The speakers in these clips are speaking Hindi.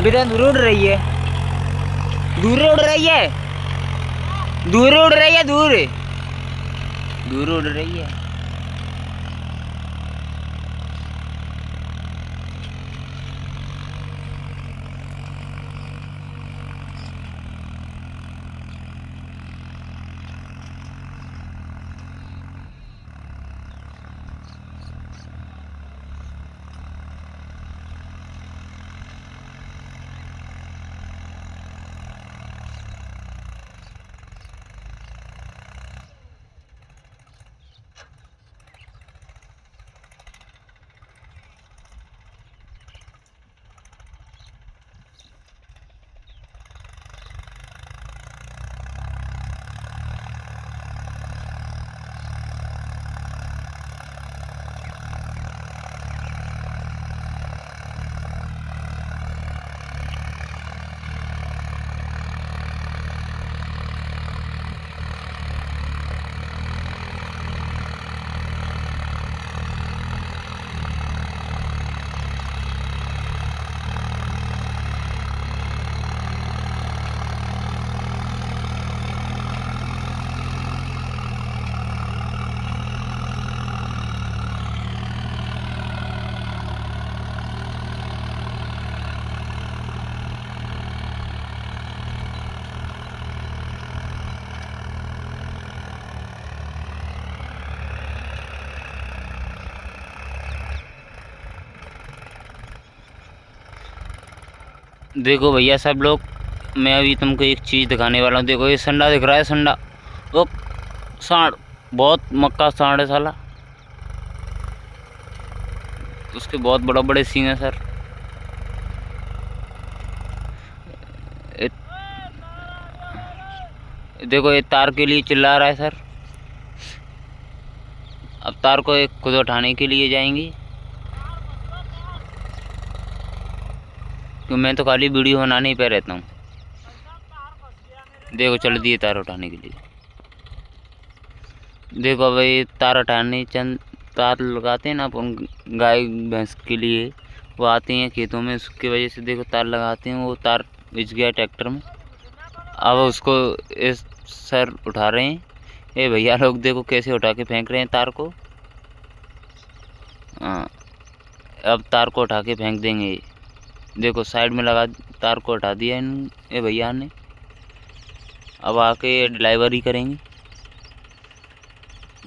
बेटा दूर उड़ रही है, दूर उड़ रही है, दूर उड़ रही है, दूर दूर उड़ रही है। देखो भैया सब लोग, मैं अभी तुमको एक चीज़ दिखाने वाला हूँ। देखो ये संडा दिख रहा है, संडा वो सांड, बहुत मक्का सांड है साला, उसके बहुत बड़ा बड़े सींग है सर। देखो ये तार के लिए चिल्ला रहा है सर। अब तार को एक खुद उठाने के लिए जाएंगे, क्योंकि मैं तो खाली वीडियो बनाने ही पे रहता हूँ। देखो चल दिए तार उठाने के लिए। देखो भाई तार हटाने चंद तार लगाते हैं ना अपन गाय भैंस के लिए, वो आते हैं खेतों में, उसकी वजह से देखो तार लगाते हैं। वो तार बिछ गया ट्रैक्टर में, अब उसको इस सर उठा रहे हैं। ये भैया लोग देखो कैसे उठा के फेंक रहे हैं तार को। हाँ अब तार को उठा के फेंक देंगे। देखो साइड में लगा तार को हटा दिया इन ये भैया ने। अब आके डिलीवरी करेंगे।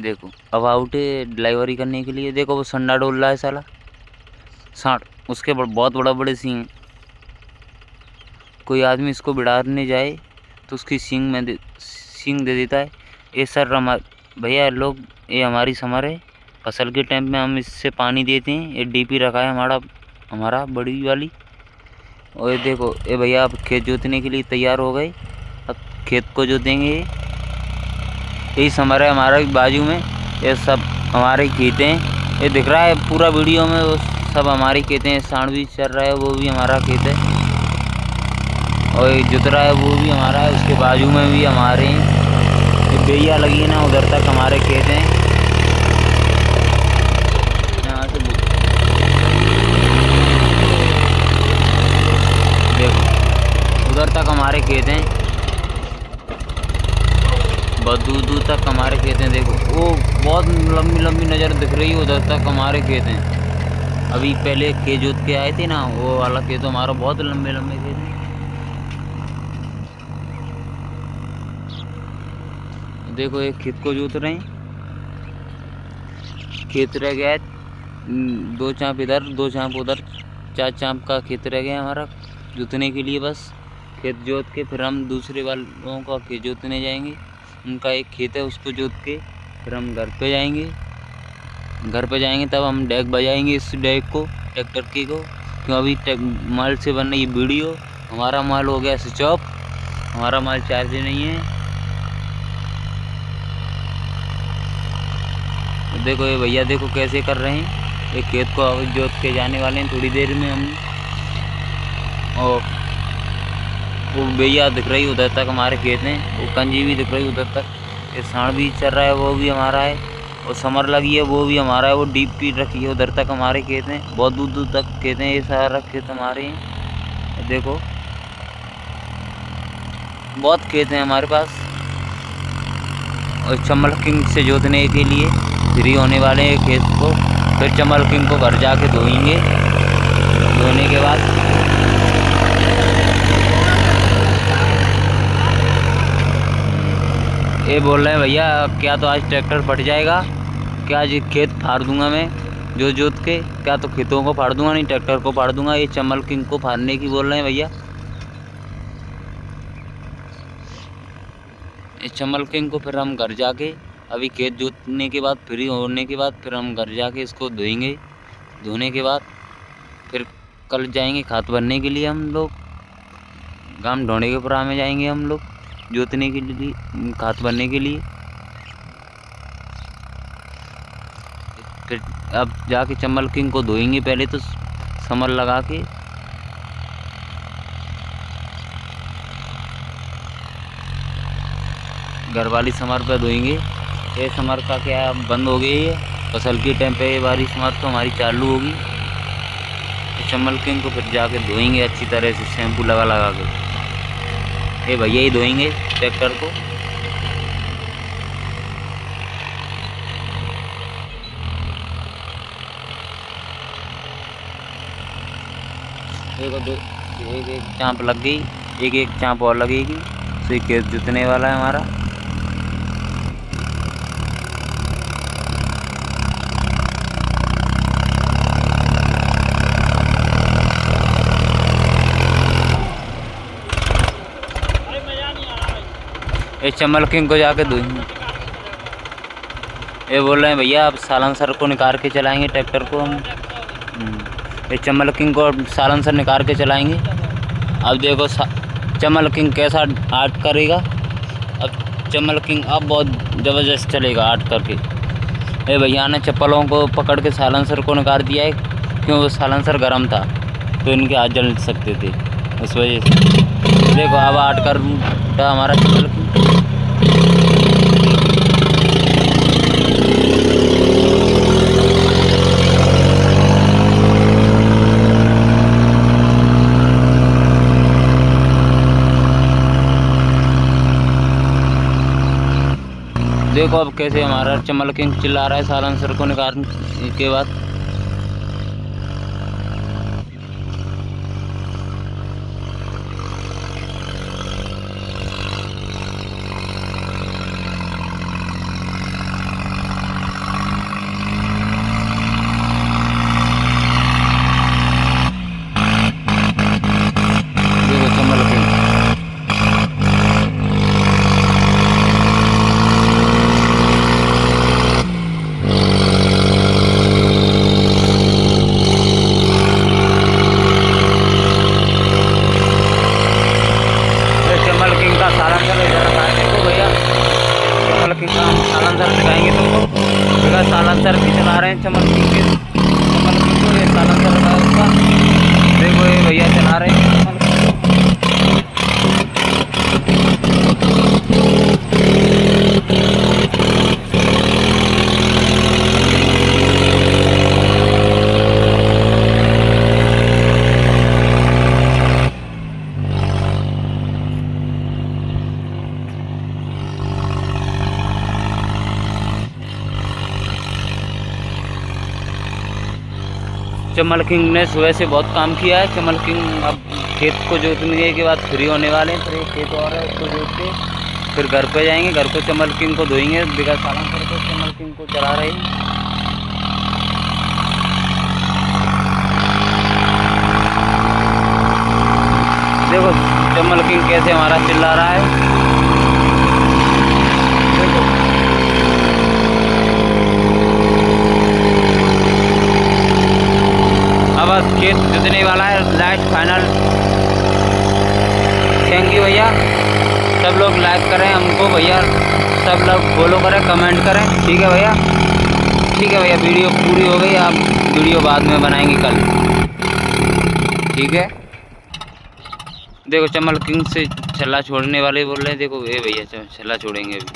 देखो अब आउटे डिलीवरी करने के लिए। देखो वो संडा डोल रहा है साला सांड, उसके बहुत बड़ा बड़े सींग। कोई आदमी इसको बिड़ाने जाए तो उसकी सींग दे देता है। ये सर भैया लोग, ये हमारी समर है, फसल के टाइम में हम इससे पानी देते हैं। ये डीपी रखा है हमारा बड़ी वाली। और ये देखो ये भैया अब खेत जोतने के लिए तैयार हो गए। अब खेत को जोतेंगे। यही समर है हमारा बाजू में, ये सब हमारे खेत हैं। ये दिख रहा है पूरा वीडियो में, वो सब हमारे खेत हैं। सांड भी चल रहा है, वो भी हमारा खेत है। और ये जुत रहा है, वो भी हमारा है। उसके बाजू में भी हमारे हैं। ये बेइया लगी है ना, उधर तक हमारे खेत हैं। यहाँ से देखो उधर तक हमारे खेत हैं, बहुत दूर दूर तक हमारे खेत हैं। देखो वो बहुत लंबी लंबी नज़र दिख रही है, उधर तक हमारे खेत हैं। अभी पहले खेत जोत के आए थे ना, वो वाला खेत तो हमारा बहुत लंबे लंबे खेत हैं। देखो एक खेत को जोत रहे हैं। खेत रह गया है 2 चांप इधर 2 चांप उधर, 4 चांप का खेत रह गया हमारा जोतने के लिए। बस खेत जोत के फिर हम दूसरे वालों का खेत जोतने जाएंगे। उनका एक खेत है, उसको जोत के फिर हम घर पे जाएंगे। घर पे जाएंगे तब हम डेक बजाएंगे, इस डेक को ट्रैक्टर की को। क्यों अभी माल से बन रही वीडियो, हमारा माल हो गया स्विच ऑफ, हमारा माल चार्ज नहीं है। देखो ये भैया देखो कैसे कर रहे हैं। ये खेत को अब जोत के जाने वाले हैं थोड़ी देर में हम। और वो भैया दिख रही उधर तक हमारे खेत हैं, वो कंजी भी दिख रही उधर तक। ये सांड भी चल रहा है, वो भी हमारा है। और समर लगी है, वो भी हमारा है। वो डीप पीट रखी है, उधर तक हमारे खेत हैं, बहुत दूर दूर तक खेत हैं। ये सारा खेत हमारे हैं। देखो बहुत खेत हैं हमारे पास, और चमल किंग से जोतने के लिए फ्री होने वाले हैं खेत को। फिर चमल किंग को घर जाके धोएंगे। धोने के बाद ये बोल रहे हैं भैया क्या तो आज ट्रैक्टर फट जाएगा, क्या आज खेत फाड़ दूंगा मैं जोत के, क्या तो खेतों को फाड़ दूंगा, नहीं ट्रैक्टर को फाड़ दूंगा। ये चमल किंग को फाड़ने की बोल रहे हैं भैया। इस चमल किंग को फिर हम घर जाके, अभी खेत जोतने के बाद फ्री होने के बाद फिर हम घर जाके इसको धोएंगे। धोने के बाद फिर कल जाएंगे खाद भरने के लिए हम लोग। गांव ढोंडे के पुरा में जाएंगे हम लोग जोतने के लिए, खाद भरने के लिए। फिर अब जाके चमल किंग को धोएंगे पहले तो समर लगा के। घर वाली समर पे धोएंगे। ये समर का क्या बंद हो गई है, फसल के टाइम पे ये वाली समर तो हमारी चालू होगी। तो चमल किंग को फिर जाके धोएंगे अच्छी तरह से शैम्पू लगा लगा के। ये भैया ही धोएंगे ट्रैक्टर को। देखो एक एक चांप लग गई, एक एक चांप और लगेगी तो ये खेत जुतने वाला है हमारा। ये चमल किंग को जाके धोएंगे। ये बोल रहे हैं भैया अब सालांसर को निकाल के चलाएंगे ट्रैक्टर को हम। ये चमल किंग को सालांसर निकाल के चलाएंगे। अब देखो चमल किंग कैसा आर्ट करेगा। अब चमल किंग अब बहुत ज़बरदस्त चलेगा आर्ट करके। ये भैया ने चप्पलों को पकड़ के सालांसर को निकाल दिया है, क्यों वो सालांसर गर्म था तो इनके हाथ जल सकते थे, उस वजह से। देखो अब आर्ट कर हमारा चमल किंग। देखो अब कैसे हमारा चमल किंग चिल्ला रहा है सालांसर को निकालने के बाद। देखो चमल किंग सालांसर दिखाएंगे तुमको। देखा सालांसर भी चला रहे हैं चमल किंग के। चमल किंग को ये सालांसर लगा उसका। देखो ये भैया चला रहे हैं चमल चमल किंग ने सुबह से बहुत काम किया है। चमल किंग अब खेत को जोतने के बाद फ्री होने वाले हैं। फिर एक खेत और है उसको जोत के फिर घर पे जाएंगे। घर को चमल किंग को धोएंगे बिगड़ सालांसर को चमल किंग को चला रहे हैं। देखो चमल किंग कैसे हमारा चिल्ला रहा है। अब खेत जोतने वाला है लास्ट फाइनल। थैंक यू भैया, सब लोग लाइक करें हमको भैया, सब लोग फॉलो करें, कमेंट करें। ठीक है भैया, ठीक है भैया। वीडियो पूरी हो गई, आप वीडियो बाद में बनाएंगे कल, ठीक है। देखो चमल किंग से छल्ला छोड़ने वाले बोल रहे हैं। देखो ये भैया छल्ला छोड़ेंगे अभी।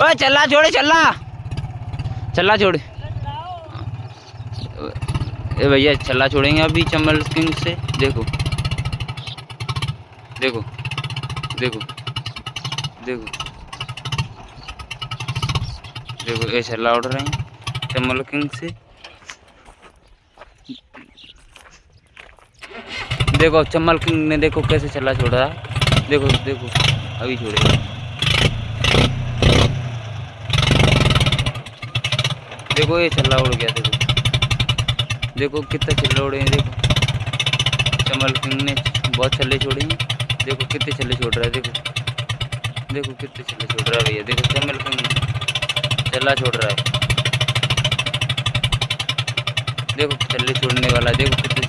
ओए छल्ला छोड़े, छल्ला छोड़े। ए भैया छल्ला छोड़ेंगे अभी चम्बल किंग से। देखो देखो देखो देखो देखो ये छल्ला उड़ रहे हैं चम्बल किंग से। देखो चम्बल किंग ने देखो कैसे छल्ला छोड़ रहा है। देखो देखो अभी छोड़ेगा। देखो ये छल्ला उड़ गया। देखो देखो कितना छल्ले उड़े हैं। देखो चम्बल किंग ने बहुत छल्ले छोड़े हैं। देखो कितने छल्ले छोड़ रहा है। देखो देखो कितने छल्ले छोड़ रहा है भैया। देखो चम्बल किंग छल्ला छोड़ रहा है। देखो छल्ले छोड़ने वाला है। देखो कितने